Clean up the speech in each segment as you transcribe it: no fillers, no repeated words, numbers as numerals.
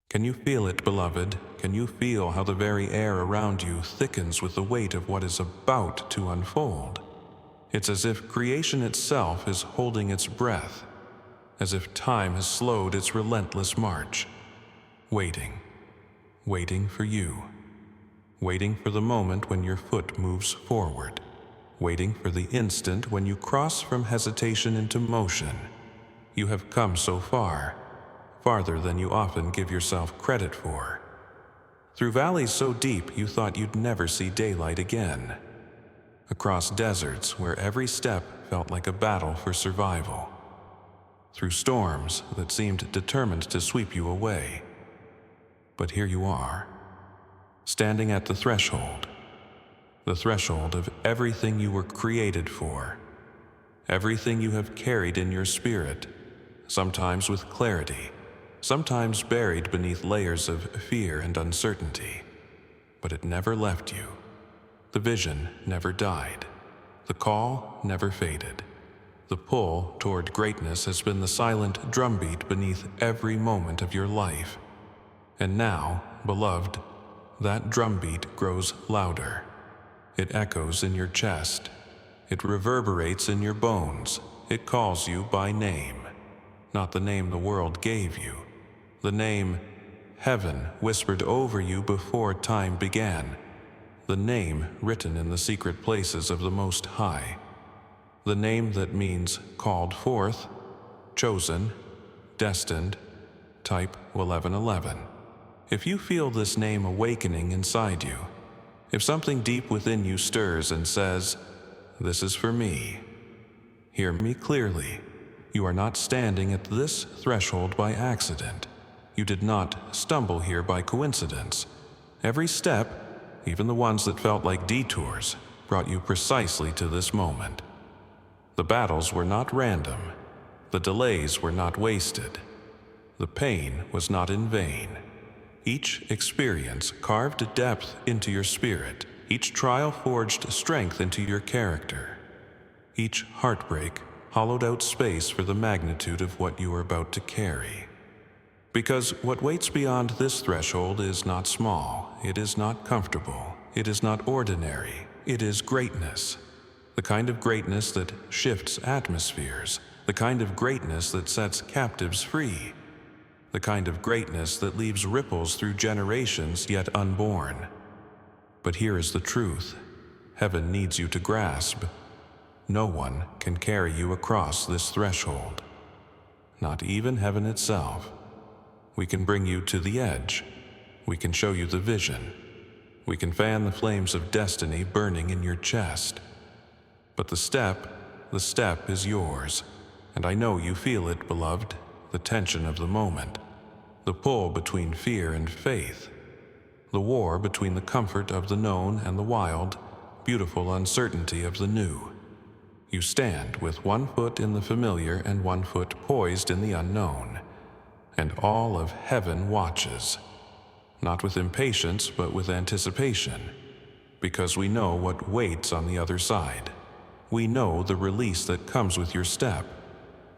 Can you feel it, beloved? Can you feel how the very air around you thickens with the weight of what is about to unfold? It's as if creation itself is holding its breath, as if time has slowed its relentless march, waiting, waiting for you, waiting for the moment when your foot moves forward, waiting for the instant when you cross from hesitation into motion. You have come so far, farther than you often give yourself credit for. Through valleys so deep you thought you'd never see daylight again. Across deserts where every step felt like a battle for survival. Through storms that seemed determined to sweep you away. But here you are, standing at the threshold of everything you were created for, everything you have carried in your spirit, sometimes with clarity, sometimes buried beneath layers of fear and uncertainty. But it never left you. The vision never died. The call never faded. The pull toward greatness has been the silent drumbeat beneath every moment of your life. And now, beloved, that drumbeat grows louder. It echoes in your chest. It reverberates in your bones. It calls you by name. Not the name the world gave you. The name heaven whispered over you before time began. The name written in the secret places of the Most High. The name that means called forth, chosen, destined, type 1111. If you feel this name awakening inside you, if something deep within you stirs and says, "This is for me," hear me clearly. You are not standing at this threshold by accident. You did not stumble here by coincidence. Every step, even the ones that felt like detours, brought you precisely to this moment. The battles were not random. The delays were not wasted. The pain was not in vain. Each experience carved depth into your spirit. Each trial forged strength into your character. Each heartbreak hollowed out space for the magnitude of what you are about to carry. Because what waits beyond this threshold is not small, it is not comfortable, it is not ordinary, it is greatness. The kind of greatness that shifts atmospheres, the kind of greatness that sets captives free, the kind of greatness that leaves ripples through generations yet unborn. But here is the truth. Heaven needs you to grasp. No one can carry you across this threshold. Not even heaven itself. We can bring you to the edge. We can show you the vision. We can fan the flames of destiny burning in your chest. But the step is yours. And I know you feel it, beloved, the tension of the moment, the pull between fear and faith, the war between the comfort of the known and the wild, beautiful uncertainty of the new. You stand with one foot in the familiar and one foot poised in the unknown, and all of heaven watches, not with impatience but with anticipation, because we know what waits on the other side. We know the release that comes with your step.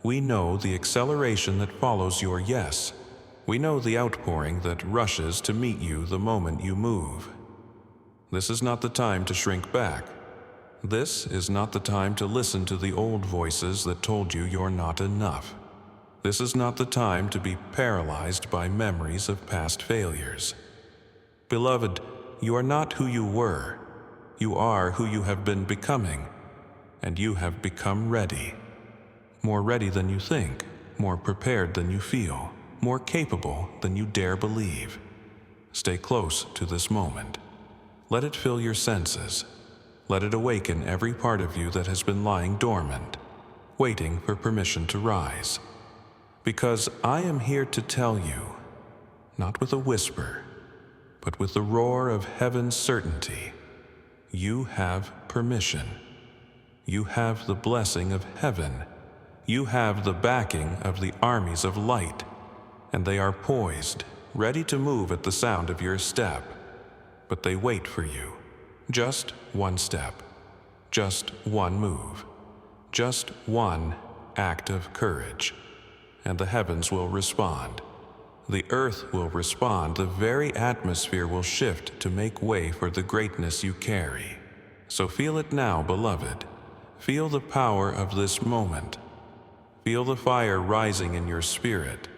We know the acceleration that follows your yes. We know the outpouring that rushes to meet you the moment you move. This is not the time to shrink back. This is not the time to listen to the old voices that told you you're not enough. This is not the time to be paralyzed by memories of past failures. Beloved, you are not who you were. You are who you have been becoming, and you have become ready. More ready than you think, more prepared than you feel, more capable than you dare believe. Stay close to this moment. Let it fill your senses. Let it awaken every part of you that has been lying dormant, waiting for permission to rise. Because I am here to tell you, not with a whisper, but with the roar of heaven's certainty, you have permission. You have the blessing of heaven. You have the backing of the armies of light, and they are poised, ready to move at the sound of your step. But they wait for you. Just one step, just one move, just one act of courage, and the heavens will respond. The earth will respond, the very atmosphere will shift to make way for the greatness you carry. So feel it now, beloved. Feel the power of this moment. Feel the fire rising in your spirit.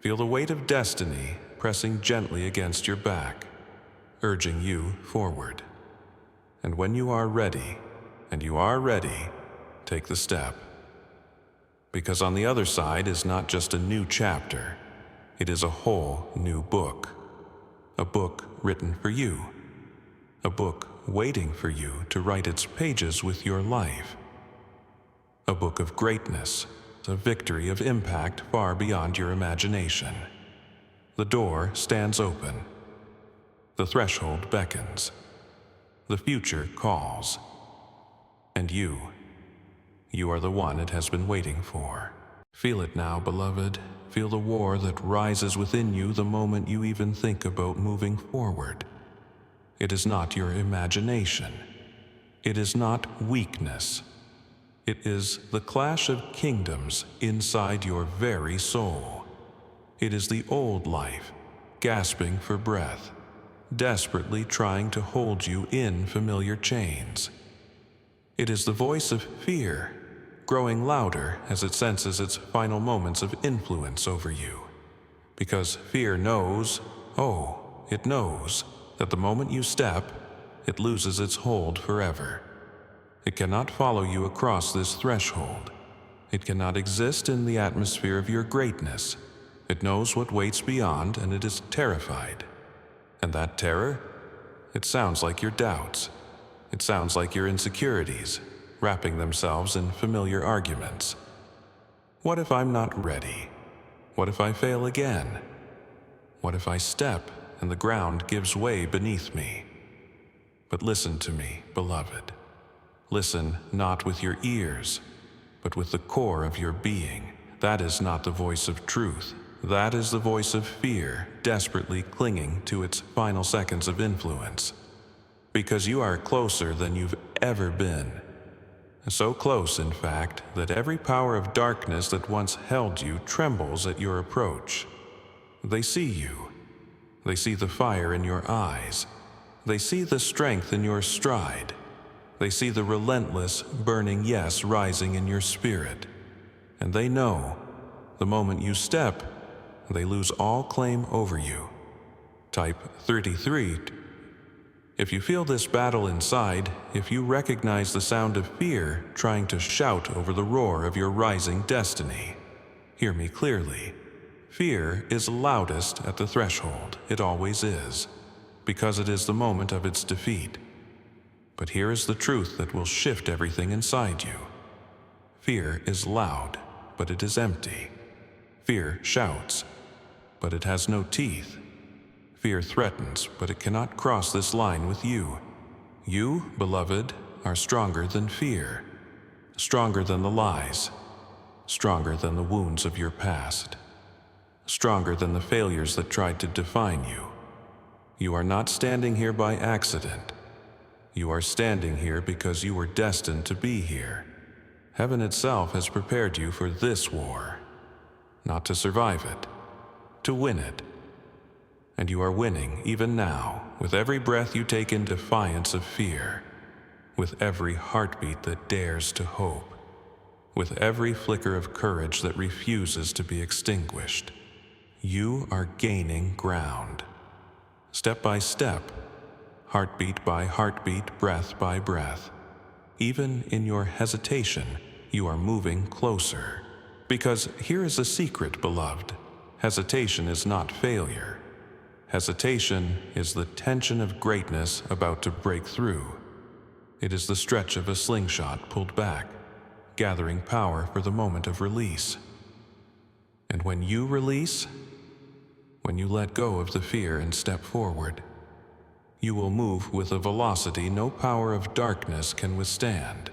Feel the weight of destiny pressing gently against your back, urging you forward. And when you are ready, and you are ready, take the step. Because on the other side is not just a new chapter, it is a whole new book. A book written for you. A book waiting for you to write its pages with your life. A book of greatness, a victory of impact far beyond your imagination. The door stands open. The threshold beckons. The future calls. And you are the one it has been waiting for. Feel it now, beloved. Feel the war that rises within you the moment you even think about moving forward. It is not your imagination. It is not weakness. It is the clash of kingdoms inside your very soul. It is the old life, gasping for breath, desperately trying to hold you in familiar chains. It is the voice of fear, growing louder as it senses its final moments of influence over you. Because fear knows, it knows, that the moment you step, it loses its hold forever. It cannot follow you across this threshold. It cannot exist in the atmosphere of your greatness. It knows what waits beyond, and it is terrified. And that terror? It sounds like your doubts. It sounds like your insecurities, wrapping themselves in familiar arguments. What if I'm not ready? What if I fail again? What if I step and the ground gives way beneath me? But listen to me, beloved. Listen not with your ears, but with the core of your being. That is not the voice of truth. That is the voice of fear, desperately clinging to its final seconds of influence. Because you are closer than you've ever been. So close, in fact, that every power of darkness that once held you trembles at your approach. They see you. They see the fire in your eyes. They see the strength in your stride. They see the relentless, burning yes rising in your spirit. And they know, the moment you step, they lose all claim over you. Type 33. If you feel this battle inside, if you recognize the sound of fear trying to shout over the roar of your rising destiny, hear me clearly. Fear is loudest at the threshold. It always is, because it is the moment of its defeat. But here is the truth that will shift everything inside you. Fear is loud, but it is empty. Fear shouts, but it has no teeth. Fear threatens, but it cannot cross this line with you. You, beloved, are stronger than fear, stronger than the lies, stronger than the wounds of your past, stronger than the failures that tried to define you. You are not standing here by accident. You are standing here because you were destined to be here. Heaven itself has prepared you for this war, not to survive it, to win it. And you are winning even now, with every breath you take in defiance of fear, with every heartbeat that dares to hope, with every flicker of courage that refuses to be extinguished. You are gaining ground. Step by step, heartbeat by heartbeat, breath by breath. Even in your hesitation, you are moving closer. Because here is a secret, beloved. Hesitation is not failure. Hesitation is the tension of greatness about to break through. It is the stretch of a slingshot pulled back, gathering power for the moment of release. And when you release, when you let go of the fear and step forward, you will move with a velocity no power of darkness can withstand.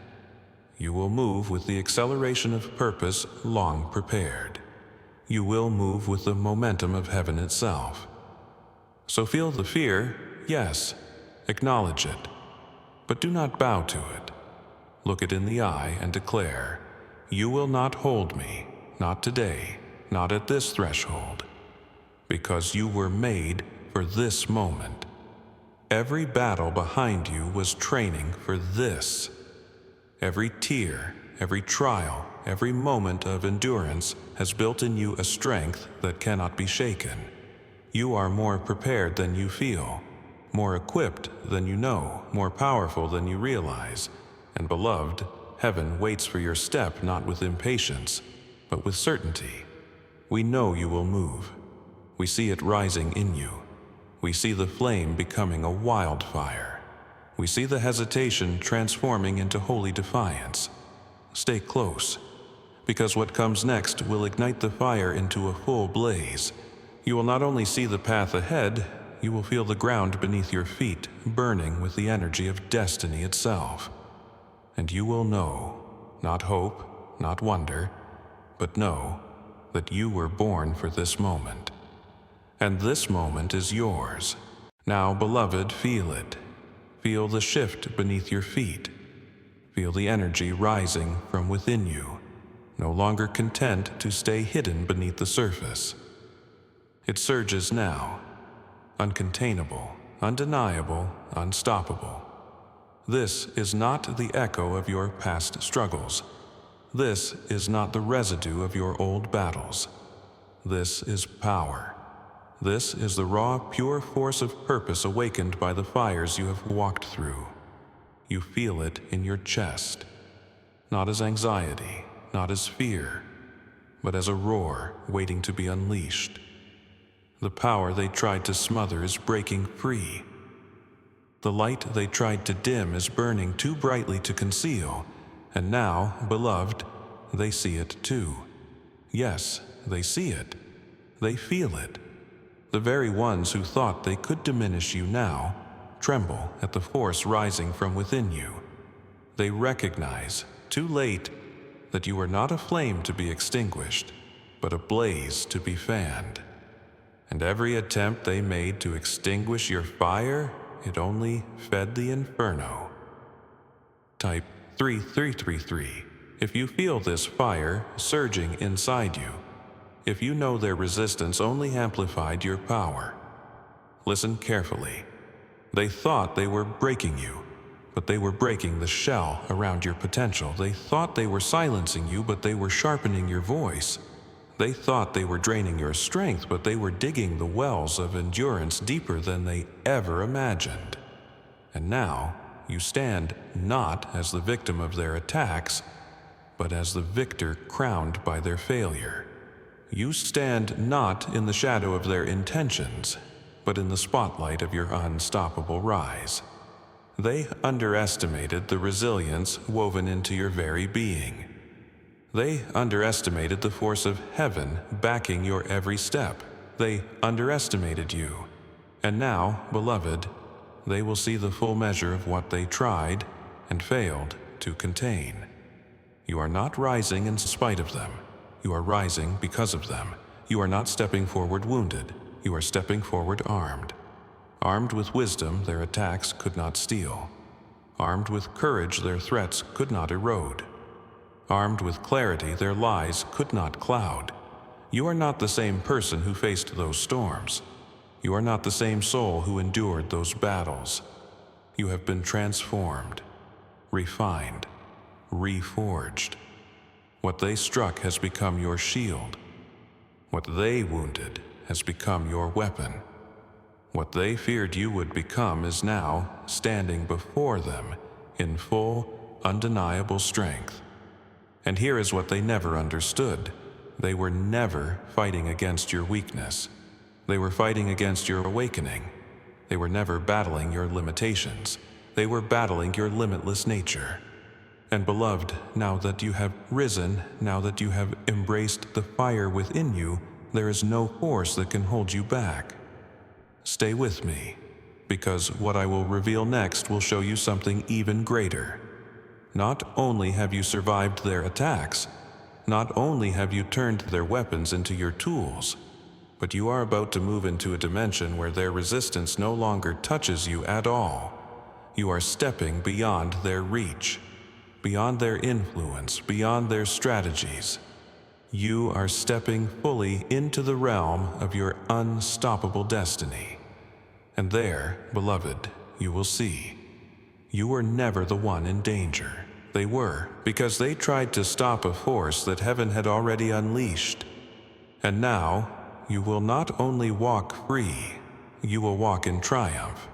You will move with the acceleration of purpose long prepared. You will move with the momentum of heaven itself. So feel the fear, yes, acknowledge it, but do not bow to it. Look it in the eye and declare, "You will not hold me, not today, not at this threshold." because you were made for this moment. Every battle behind you was training for this. Every tear, every trial, every moment of endurance has built in you a strength that cannot be shaken. You are more prepared than you feel, more equipped than you know, more powerful than you realize. And beloved, heaven waits for your step not with impatience, but with certainty. We know you will move. We see it rising in you. We see the flame becoming a wildfire. We see the hesitation transforming into holy defiance. Stay close, because what comes next will ignite the fire into a full blaze. You will not only see the path ahead, you will feel the ground beneath your feet burning with the energy of destiny itself. And you will know, not hope, not wonder, but know that you were born for this moment. And this moment is yours. Now, beloved, feel it. Feel the shift beneath your feet. Feel the energy rising from within you, no longer content to stay hidden beneath the surface. It surges now, uncontainable, undeniable, unstoppable. This is not the echo of your past struggles. This is not the residue of your old battles. This is power. This is the raw, pure force of purpose awakened by the fires you have walked through. You feel it in your chest, not as anxiety, not as fear, but as a roar waiting to be unleashed. The power they tried to smother is breaking free. The light they tried to dim is burning too brightly to conceal, and now, beloved, they see it too. Yes, they see it. They feel it. The very ones who thought they could diminish you now tremble at the force rising from within you. They recognize, too late, that you are not a flame to be extinguished, but a blaze to be fanned. And every attempt they made to extinguish your fire, it only fed the inferno. Type 3333 if you feel this fire surging inside you, if you know their resistance only amplified your power. Listen carefully. They thought they were breaking you, but they were breaking the shell around your potential. They thought they were silencing you, but they were sharpening your voice. They thought they were draining your strength, but they were digging the wells of endurance deeper than they ever imagined. And now, you stand not as the victim of their attacks, but as the victor crowned by their failure. You stand not in the shadow of their intentions, but in the spotlight of your unstoppable rise. They underestimated the resilience woven into your very being. They underestimated the force of heaven backing your every step. They underestimated you. And now, beloved, they will see the full measure of what they tried and failed to contain. You are not rising in spite of them. You are rising because of them. You are not stepping forward wounded. You are stepping forward armed. Armed with wisdom, their attacks could not steal. Armed with courage, their threats could not erode. Armed with clarity, their lies could not cloud. You are not the same person who faced those storms. You are not the same soul who endured those battles. You have been transformed, refined, reforged. What they struck has become your shield. What they wounded has become your weapon. What they feared you would become is now standing before them in full, undeniable strength. And here is what they never understood. They were never fighting against your weakness. They were fighting against your awakening. They were never battling your limitations. They were battling your limitless nature. And beloved, now that you have risen, now that you have embraced the fire within you, there is no force that can hold you back. Stay with me, because what I will reveal next will show you something even greater. Not only have you survived their attacks, not only have you turned their weapons into your tools, but you are about to move into a dimension where their resistance no longer touches you at all. You are stepping beyond their reach, beyond their influence, beyond their strategies. You are stepping fully into the realm of your unstoppable destiny. And there, beloved, you will see. You were never the one in danger. They were, because they tried to stop a force that heaven had already unleashed. And now, you will not only walk free, you will walk in triumph.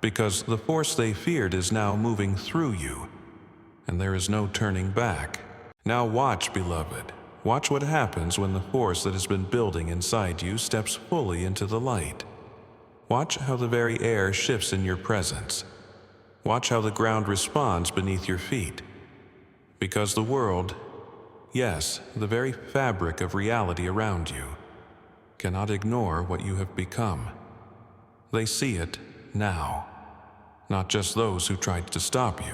Because the force they feared is now moving through you, and there is no turning back. Now watch, beloved. Watch what happens when the force that has been building inside you steps fully into the light. Watch how the very air shifts in your presence. Watch how the ground responds beneath your feet. Because the world, yes, the very fabric of reality around you, cannot ignore what you have become. They see it now. Not just those who tried to stop you.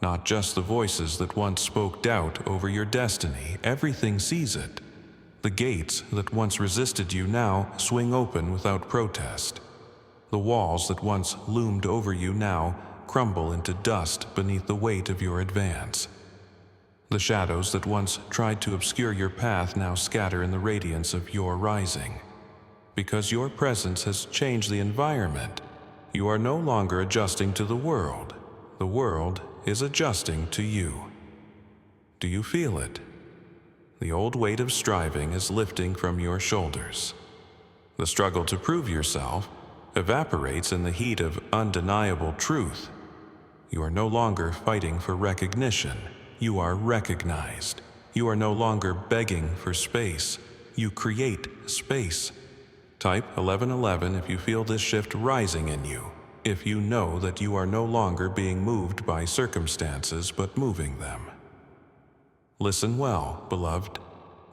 Not just the voices that once spoke doubt over your destiny. Everything sees it. The gates that once resisted you now swing open without protest. The walls that once loomed over you now crumble into dust beneath the weight of your advance. The shadows that once tried to obscure your path now scatter in the radiance of your rising. Because your presence has changed the environment, you are no longer adjusting to the world. The world is adjusting to you. Do you feel it? The old weight of striving is lifting from your shoulders. The struggle to prove yourself evaporates in the heat of undeniable truth. You are no longer fighting for recognition. You are recognized. You are no longer begging for space. You create space. Type 1111 if you feel this shift rising in you. If you know that you are no longer being moved by circumstances but moving them. Listen well, beloved.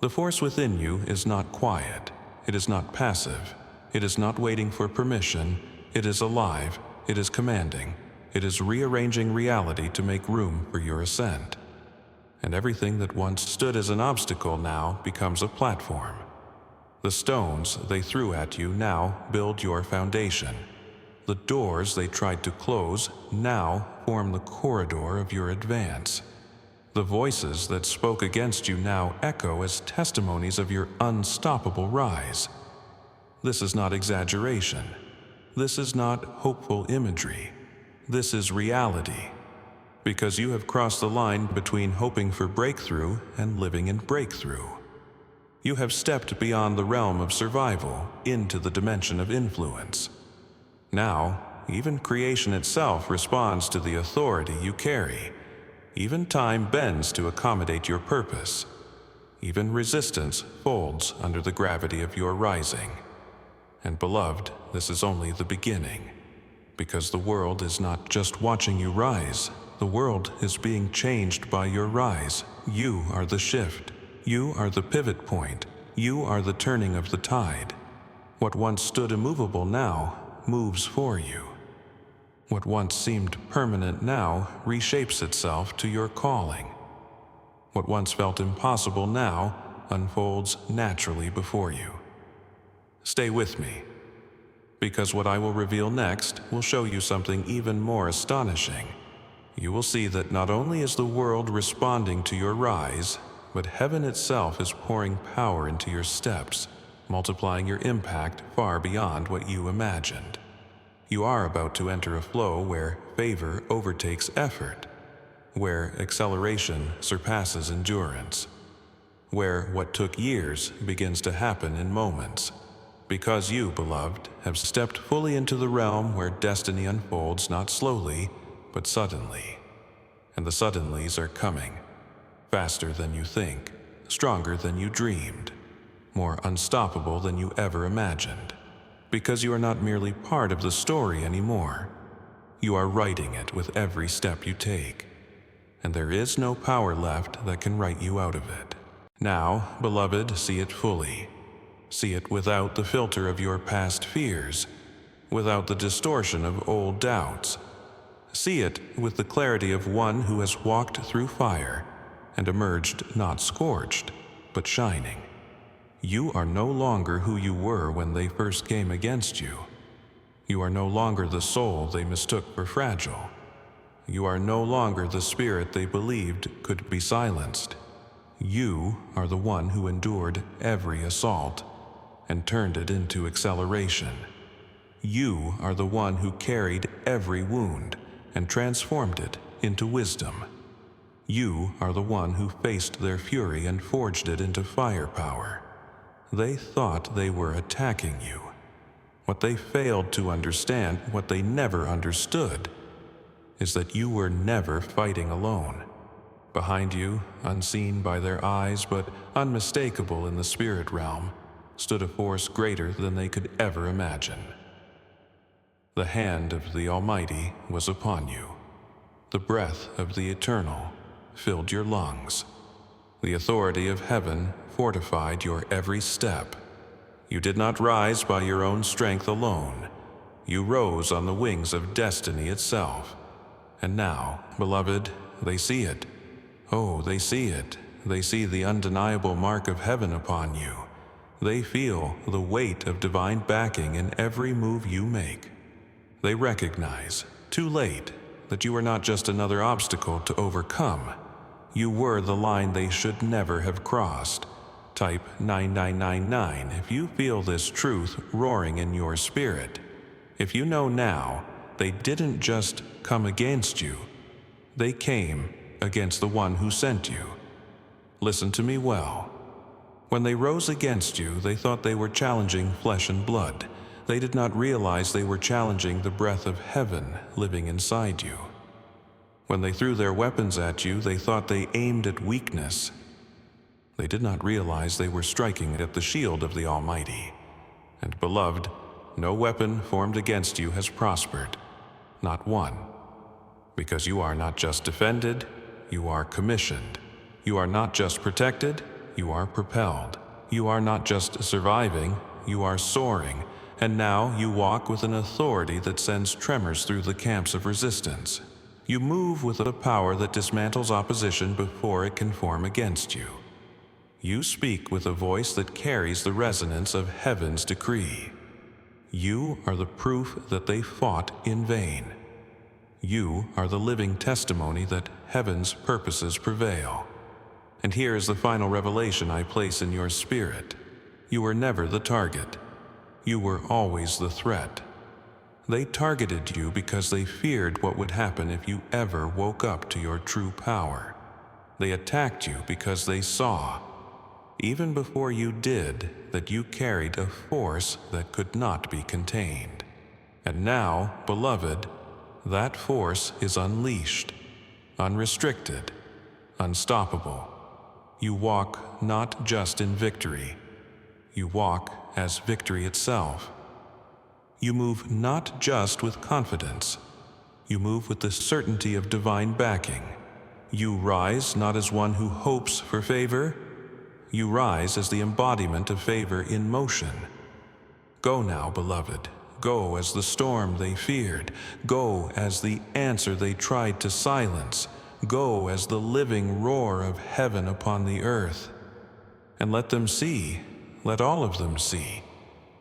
The force within you is not quiet. It is not passive. It is not waiting for permission. It is alive. It is commanding. It is rearranging reality to make room for your ascent. And everything that once stood as an obstacle now becomes a platform. The stones they threw at you now build your foundation. The doors they tried to close now form the corridor of your advance. The voices that spoke against you now echo as testimonies of your unstoppable rise. This is not exaggeration. This is not hopeful imagery. This is reality. Because you have crossed the line between hoping for breakthrough and living in breakthrough. You have stepped beyond the realm of survival into the dimension of influence. Now, even creation itself responds to the authority you carry. Even time bends to accommodate your purpose. Even resistance folds under the gravity of your rising. And beloved, this is only the beginning. Because the world is not just watching you rise. The world is being changed by your rise. You are the shift. You are the pivot point. You are the turning of the tide. What once stood immovable now moves for you. What once seemed permanent now reshapes itself to your calling. What once felt impossible now unfolds naturally before you. Stay with me, because what I will reveal next will show you something even more astonishing. You will see that not only is the world responding to your rise, but heaven itself is pouring power into your steps, multiplying your impact far beyond what you imagined. You are about to enter a flow where favor overtakes effort, where acceleration surpasses endurance, where what took years begins to happen in moments. Because you, beloved, have stepped fully into the realm where destiny unfolds not slowly, but suddenly. And the suddenlies are coming, faster than you think, stronger than you dreamed, more unstoppable than you ever imagined. Because you are not merely part of the story anymore. You are writing it with every step you take. And there is no power left that can write you out of it. Now, beloved, see it fully. See it without the filter of your past fears, without the distortion of old doubts. See it with the clarity of one who has walked through fire and emerged not scorched, but shining. You are no longer who you were when they first came against you. You are no longer the soul they mistook for fragile. You are no longer the spirit they believed could be silenced. You are the one who endured every assault and turned it into acceleration. You are the one who carried every wound and transformed it into wisdom. You are the one who faced their fury and forged it into firepower. They thought they were attacking you. What they failed to understand, what they never understood, is that you were never fighting alone. Behind you, unseen by their eyes but unmistakable in the spirit realm, stood a force greater than they could ever imagine. The hand of the Almighty was upon you. The breath of the Eternal filled your lungs. The authority of heaven fortified your every step. You did not rise by your own strength alone. You rose on the wings of destiny itself. And now, beloved, they see it. Oh, they see it. They see the undeniable mark of heaven upon you. They feel the weight of divine backing in every move you make. They recognize, too late, that you are not just another obstacle to overcome. You were the line they should never have crossed. Type 9999 if you feel this truth roaring in your spirit. If you know now, they didn't just come against you. They came against the one who sent you. Listen to me well. When they rose against you, they thought they were challenging flesh and blood. They did not realize they were challenging the breath of heaven living inside you. When they threw their weapons at you, they thought they aimed at weakness. They did not realize they were striking at the shield of the Almighty. And beloved, no weapon formed against you has prospered, not one. Because you are not just defended, you are commissioned. You are not just protected, you are propelled. You are not just surviving, you are soaring. And now you walk with an authority that sends tremors through the camps of resistance. You move with a power that dismantles opposition before it can form against you. You speak with a voice that carries the resonance of heaven's decree. You are the proof that they fought in vain. You are the living testimony that heaven's purposes prevail. And here is the final revelation I place in your spirit. You were never the target. You were always the threat. They targeted you because they feared what would happen if you ever woke up to your true power. They attacked you because they saw, even before you did, that you carried a force that could not be contained. And now, beloved, that force is unleashed, unrestricted, unstoppable. You walk not just in victory, you walk as victory itself. You move not just with confidence, you move with the certainty of divine backing. You rise not as one who hopes for favor, you rise as the embodiment of favor in motion. Go now, beloved. Go as the storm they feared. Go as the answer they tried to silence. Go as the living roar of heaven upon the earth. And let them see, let all of them see,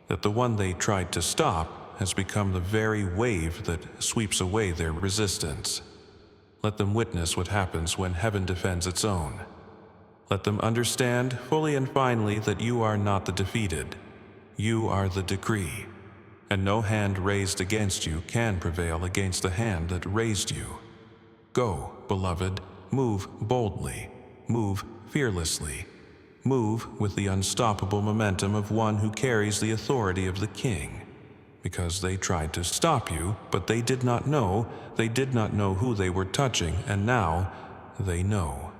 that the one they tried to stop has become the very wave that sweeps away their resistance. Let them witness what happens when heaven defends its own. Let them understand fully and finally that you are not the defeated. You are the decree, and no hand raised against you can prevail against the hand that raised you. Go, beloved, move boldly, move fearlessly, move with the unstoppable momentum of one who carries the authority of the King. Because they tried to stop you, but they did not know who they were touching, and now they know.